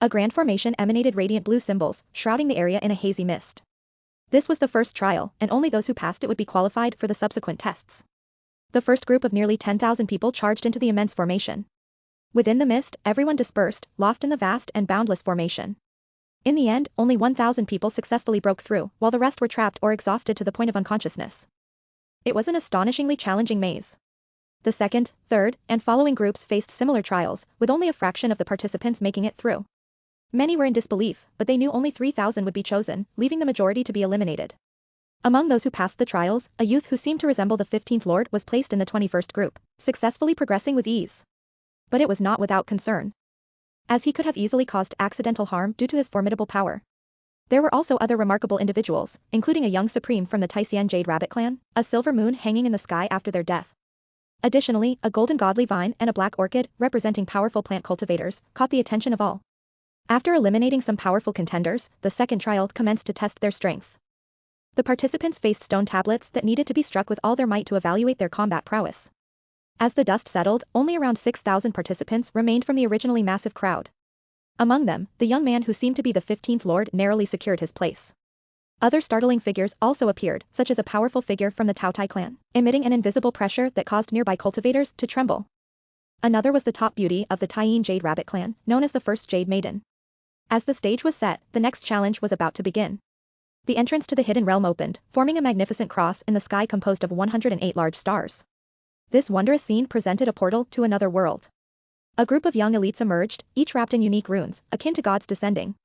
A grand formation emanated radiant blue symbols, shrouding the area in a hazy mist. This was the first trial, and only those who passed it would be qualified for the subsequent tests. The first group of nearly 10,000 people charged into the immense formation. Within the mist, everyone dispersed, lost in the vast and boundless formation. In the end, only 1,000 people successfully broke through, while the rest were trapped or exhausted to the point of unconsciousness. It was an astonishingly challenging maze. The second, third, and following groups faced similar trials, with only a fraction of the participants making it through. Many were in disbelief, but they knew only 3,000 would be chosen, leaving the majority to be eliminated. Among those who passed the trials, a youth who seemed to resemble the 15th Lord was placed in the 21st group, successfully progressing with ease. But it was not without concern, as he could have easily caused accidental harm due to his formidable power. There were also other remarkable individuals, including a young supreme from the Taisien Jade Rabbit clan, a silver moon hanging in the sky after their death. Additionally, a golden godly vine and a black orchid, representing powerful plant cultivators, caught the attention of all. After eliminating some powerful contenders, the second trial commenced to test their strength. The participants faced stone tablets that needed to be struck with all their might to evaluate their combat prowess. As the dust settled, only around 6,000 participants remained from the originally massive crowd. Among them, the young man who seemed to be the 15th Lord narrowly secured his place. Other startling figures also appeared, such as a powerful figure from the Taotai clan, emitting an invisible pressure that caused nearby cultivators to tremble. Another was the top beauty of the Taiying Jade Rabbit clan, known as the First Jade Maiden. As the stage was set, the next challenge was about to begin. The entrance to the hidden realm opened, forming a magnificent cross in the sky composed of 108 large stars. This wondrous scene presented a portal to another world. A group of young elites emerged, each wrapped in unique runes, akin to gods descending.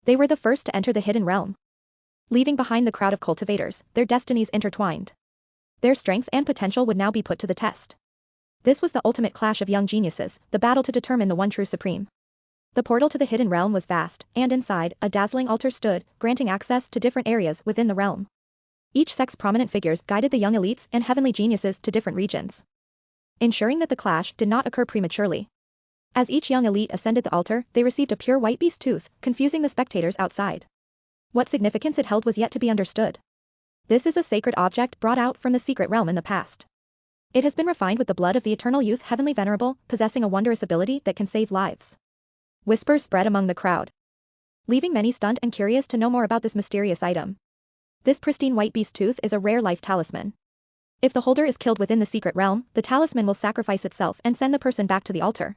They were the first to enter the hidden realm. Leaving behind the crowd of cultivators, their destinies intertwined. Their strength and potential would now be put to the test. This was the ultimate clash of young geniuses, the battle to determine the one true supreme. The portal to the hidden realm was vast, and inside, a dazzling altar stood, granting access to different areas within the realm. Each sect's prominent figures guided the young elites and heavenly geniuses to different regions, ensuring that the clash did not occur prematurely. As each young elite ascended the altar, they received a pure white beast tooth, confusing the spectators outside. What significance it held was yet to be understood. This is a sacred object brought out from the secret realm in the past. It has been refined with the blood of the eternal youth heavenly venerable, possessing a wondrous ability that can save lives. Whispers spread among the crowd, leaving many stunned and curious to know more about this mysterious item. This pristine white beast tooth is a rare life talisman. If the holder is killed within the secret realm, the talisman will sacrifice itself and send the person back to the altar.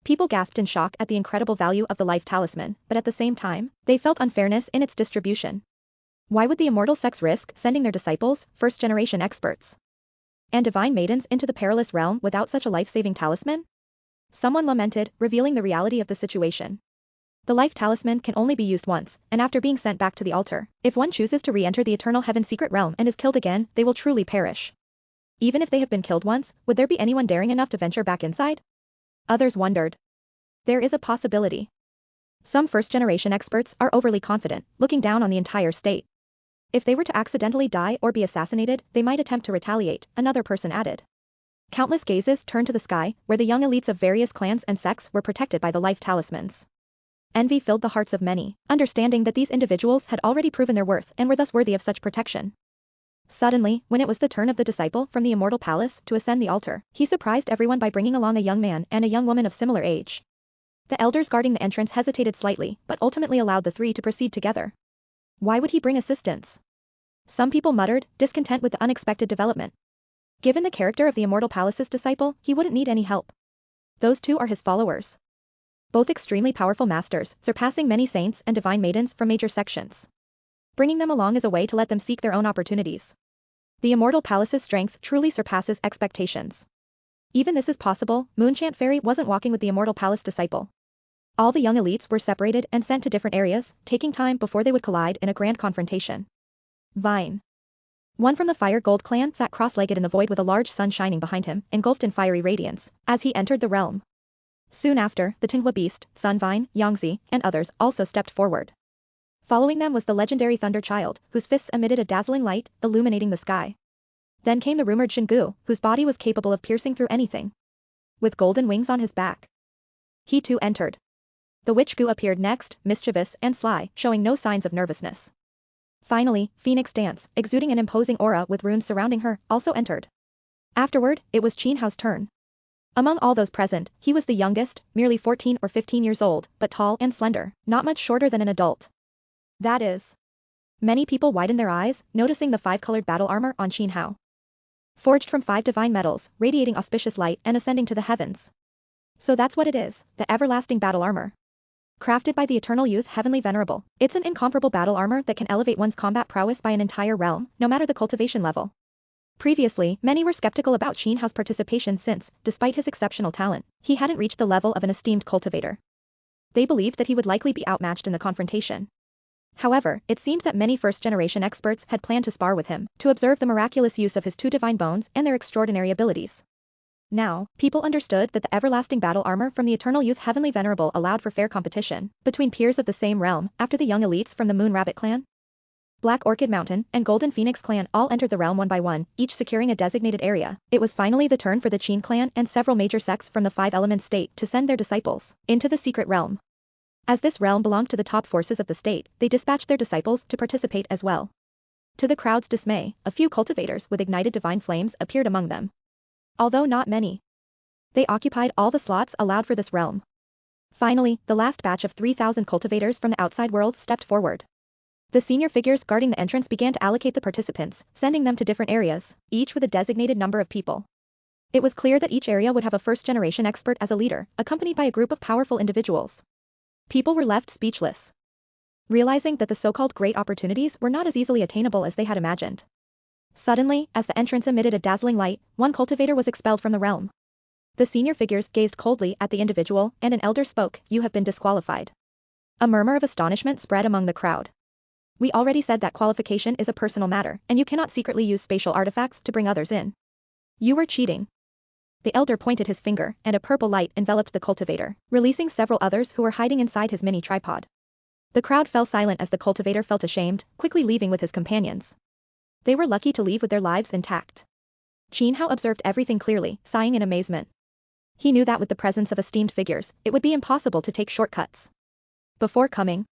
People gasped in shock at the incredible value of the life talisman, but at the same time, they felt unfairness in its distribution. Why would the immortal sects risk sending their disciples, first-generation experts, and divine maidens into the perilous realm without such a life-saving talisman? Someone lamented, revealing the reality of the situation. The life talisman can only be used once, and after being sent back to the altar, if one chooses to re-enter the eternal heaven secret realm and is killed again, they will truly perish. Even if they have been killed once, would there be anyone daring enough to venture back inside? Others wondered. There is a possibility. Some first-generation experts are overly confident, looking down on the entire state. If they were to accidentally die or be assassinated, they might attempt to retaliate, another person added. Countless gazes turned to the sky, where the young elites of various clans and sects were protected by the life talismans. Envy filled the hearts of many, understanding that these individuals had already proven their worth and were thus worthy of such protection. Suddenly, when it was the turn of the disciple from the immortal palace to ascend the altar, he surprised everyone by bringing along a young man and a young woman of similar age. The elders guarding the entrance hesitated slightly, but ultimately allowed the three to proceed together. Why would he bring assistance? Some people muttered, discontent with the unexpected development. Given the character of the immortal palace's disciple, he wouldn't need any help. Those two are his followers. Both extremely powerful masters, surpassing many saints and divine maidens from major sections. Bringing them along is a way to let them seek their own opportunities. The immortal palace's strength truly surpasses expectations. Even this is possible, Moonchant Fairy wasn't walking with the immortal palace disciple. All the young elites were separated and sent to different areas, taking time before they would collide in a grand confrontation. Vine. One from the Fire Gold clan sat cross-legged in the void with a large sun shining behind him, engulfed in fiery radiance, as he entered the realm. Soon after, the Tinhua Beast, Sunvine, Yangzi, and others also stepped forward. Following them was the legendary Thunder Child, whose fists emitted a dazzling light, illuminating the sky. Then came the rumored Xingu, whose body was capable of piercing through anything. With golden wings on his back. He too entered. The Witch Gu appeared next, mischievous and sly, showing no signs of nervousness. Finally, Phoenix Dance, exuding an imposing aura with runes surrounding her, also entered. Afterward, it was Qin Hao's turn. Among all those present, he was the youngest, merely 14 or 15 years old, but tall and slender, not much shorter than an adult. That is. Many people widened their eyes, noticing the 5-colored battle armor on Shi Hao. Forged from 5 divine metals, radiating auspicious light and ascending to the heavens. So that's what it is, the everlasting battle armor. Crafted by the eternal youth heavenly venerable, it's an incomparable battle armor that can elevate one's combat prowess by an entire realm, no matter the cultivation level. Previously, many were skeptical about Shi Hao's participation since, despite his exceptional talent, he hadn't reached the level of an esteemed cultivator. They believed that he would likely be outmatched in the confrontation. However, it seemed that many first-generation experts had planned to spar with him, to observe the miraculous use of his 2 divine bones and their extraordinary abilities. Now, people understood that the everlasting battle armor from the eternal youth heavenly venerable allowed for fair competition, between peers of the same realm, after the young elites from the Moon Rabbit clan, Black Orchid Mountain, and Golden Phoenix clan all entered the realm one by one, each securing a designated area. It was finally the turn for the Qin clan and several major sects from the 5-element state to send their disciples into the secret realm. As this realm belonged to the top forces of the state, they dispatched their disciples to participate as well. To the crowd's dismay, a few cultivators with ignited divine flames appeared among them. Although not many. They occupied all the slots allowed for this realm. Finally, the last batch of 3,000 cultivators from the outside world stepped forward. The senior figures guarding the entrance began to allocate the participants, sending them to different areas, each with a designated number of people. It was clear that each area would have a first-generation expert as a leader, accompanied by a group of powerful individuals. People were left speechless, realizing that the so-called great opportunities were not as easily attainable as they had imagined. Suddenly, as the entrance emitted a dazzling light, one cultivator was expelled from the realm. The senior figures gazed coldly at the individual, and an elder spoke, "You have been disqualified." A murmur of astonishment spread among the crowd. "We already said that qualification is a personal matter, and you cannot secretly use spatial artifacts to bring others in. You were cheating." The elder pointed his finger, and a purple light enveloped the cultivator, releasing several others who were hiding inside his mini tripod. The crowd fell silent as the cultivator felt ashamed, quickly leaving with his companions. They were lucky to leave with their lives intact. Shi Hao observed everything clearly, sighing in amazement. He knew that with the presence of esteemed figures, it would be impossible to take shortcuts. Before coming,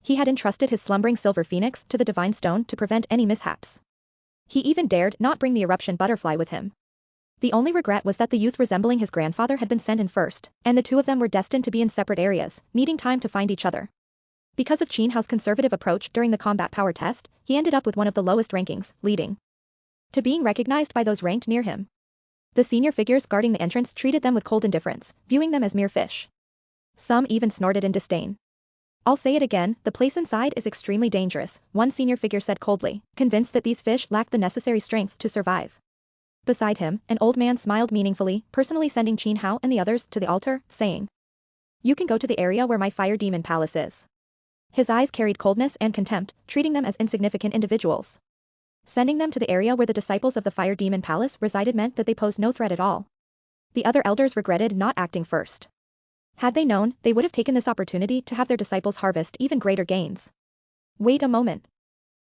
he had entrusted his slumbering silver phoenix to the divine stone to prevent any mishaps. He even dared not bring the eruption butterfly with him. The only regret was that the youth resembling his grandfather had been sent in first, and the two of them were destined to be in separate areas, needing time to find each other. Because of Shi Hao's conservative approach during the combat power test, he ended up with one of the lowest rankings, leading to being recognized by those ranked near him. The senior figures guarding the entrance treated them with cold indifference, viewing them as mere fish. Some even snorted in disdain. "I'll say it again, the place inside is extremely dangerous," one senior figure said coldly, convinced that these fish lacked the necessary strength to survive. Beside him, an old man smiled meaningfully, personally sending Shi Hao and the others to the altar, saying, "You can go to the area where my fire demon palace is." His eyes carried coldness and contempt, treating them as insignificant individuals. Sending them to the area where the disciples of the fire demon palace resided meant that they posed no threat at all. The other elders regretted not acting first. Had they known, they would have taken this opportunity to have their disciples harvest even greater gains. "Wait a moment,"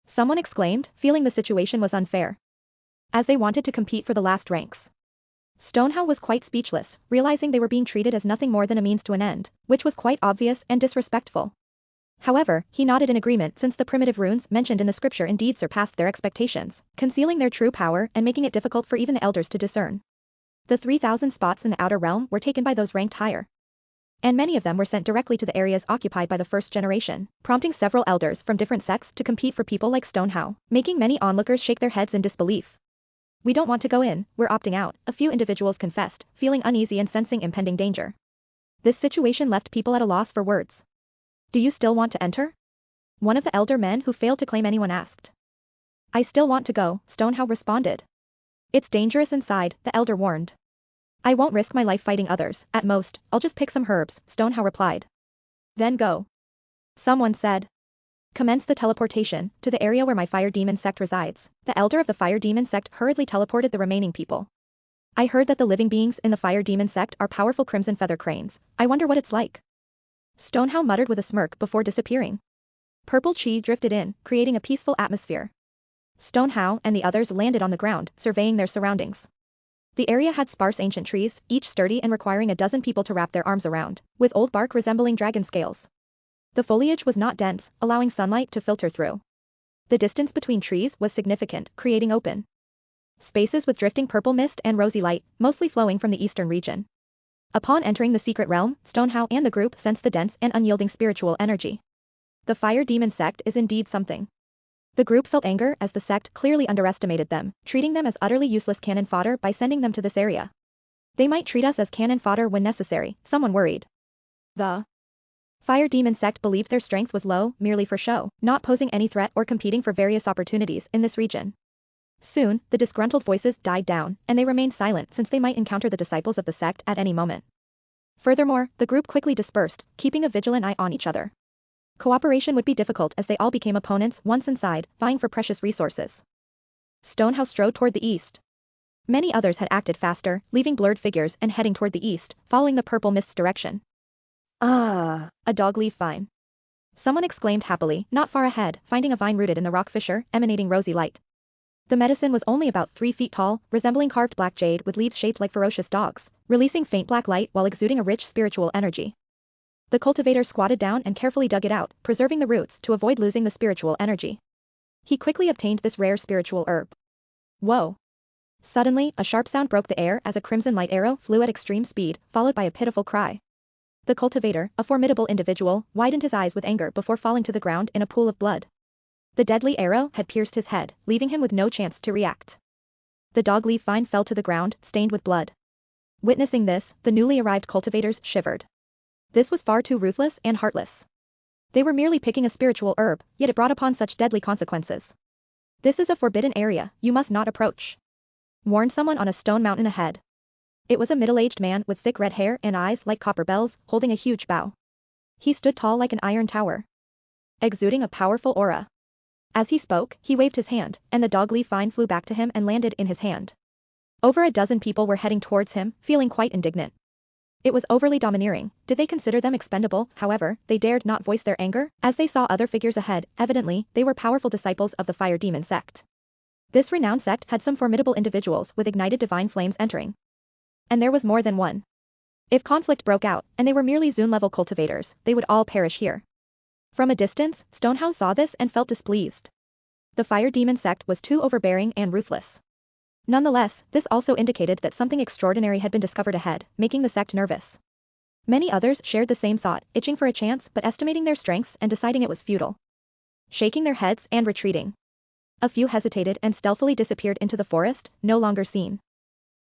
someone exclaimed, feeling the situation was unfair, as they wanted to compete for the last ranks. Stonehao was quite speechless, realizing they were being treated as nothing more than a means to an end, which was quite obvious and disrespectful. However, he nodded in agreement since the primitive runes mentioned in the scripture indeed surpassed their expectations, concealing their true power and making it difficult for even the elders to discern. The 3,000 spots in the outer realm were taken by those ranked higher, and many of them were sent directly to the areas occupied by the first generation, prompting several elders from different sects to compete for people like Stonehao, making many onlookers shake their heads in disbelief. "We don't want to go in, we're opting out," a few individuals confessed, feeling uneasy and sensing impending danger. This situation left people at a loss for words. "Do you still want to enter?" one of the elder men who failed to claim anyone asked. "I still want to go," Stonehao responded. "It's dangerous inside," the elder warned. "I won't risk my life fighting others, at most, I'll just pick some herbs," Stonehao replied. "Then go," someone said. "Commence the teleportation to the area where my fire demon sect resides." The elder of the fire demon sect hurriedly teleported the remaining people. "I heard that the living beings in the fire demon sect are powerful crimson feather cranes. I wonder what it's like." Stonehao muttered with a smirk before disappearing. Purple chi drifted in, creating a peaceful atmosphere. Stonehao and the others landed on the ground, surveying their surroundings. The area had sparse ancient trees, each sturdy and requiring a dozen people to wrap their arms around, with old bark resembling dragon scales. The foliage was not dense, allowing sunlight to filter through. The distance between trees was significant, creating open Spaces with drifting purple mist and rosy light, mostly flowing from the eastern region. Upon entering the secret realm, Shi Hao and the group sensed the dense and unyielding spiritual energy. The fire demon sect is indeed something. The group felt anger as the sect clearly underestimated them, treating them as utterly useless cannon fodder by sending them to this area. They might treat us as cannon fodder when necessary, someone worried. The fire demon sect believed their strength was low, merely for show, not posing any threat or competing for various opportunities in this region. Soon, the disgruntled voices died down, and they remained silent since they might encounter the disciples of the sect at any moment. Furthermore, the group quickly dispersed, keeping a vigilant eye on each other. Cooperation would be difficult as they all became opponents once inside, vying for precious resources. Shi Hao strode toward the east. Many others had acted faster, leaving blurred figures and heading toward the east, following the purple mist's direction. Ah, a dogleaf vine. Someone exclaimed happily, not far ahead, finding a vine rooted in the rock fissure, emanating rosy light. The medicine was only about 3 feet tall, resembling carved black jade with leaves shaped like ferocious dogs, releasing faint black light while exuding a rich spiritual energy. The cultivator squatted down and carefully dug it out, preserving the roots to avoid losing the spiritual energy. He quickly obtained this rare spiritual herb. Whoa! Suddenly, a sharp sound broke the air as a crimson light arrow flew at extreme speed, followed by a pitiful cry. The cultivator, a formidable individual, widened his eyes with anger before falling to the ground in a pool of blood. The deadly arrow had pierced his head, leaving him with no chance to react. The dogleaf vine fell to the ground, stained with blood. Witnessing this, the newly arrived cultivators shivered. This was far too ruthless and heartless. They were merely picking a spiritual herb, yet it brought upon such deadly consequences. This is a forbidden area, you must not approach, warned someone on a stone mountain ahead. It was a middle-aged man with thick red hair and eyes like copper bells, holding a huge bow. He stood tall like an iron tower, exuding a powerful aura. As he spoke, he waved his hand, and the dogleaf vine flew back to him and landed in his hand. Over a dozen people were heading towards him, feeling quite indignant. It was overly domineering. Did they consider them expendable? However, they dared not voice their anger, as they saw other figures ahead. Evidently, they were powerful disciples of the fire demon sect. This renowned sect had some formidable individuals with ignited divine flames entering. And there was more than one. If conflict broke out, and they were merely Zune-level cultivators, they would all perish here. From a distance, Shi Hao saw this and felt displeased. The fire demon sect was too overbearing and ruthless. Nonetheless, this also indicated that something extraordinary had been discovered ahead, making the sect nervous. Many others shared the same thought, itching for a chance but estimating their strengths and deciding it was futile. Shaking their heads and retreating. A few hesitated and stealthily disappeared into the forest, no longer seen.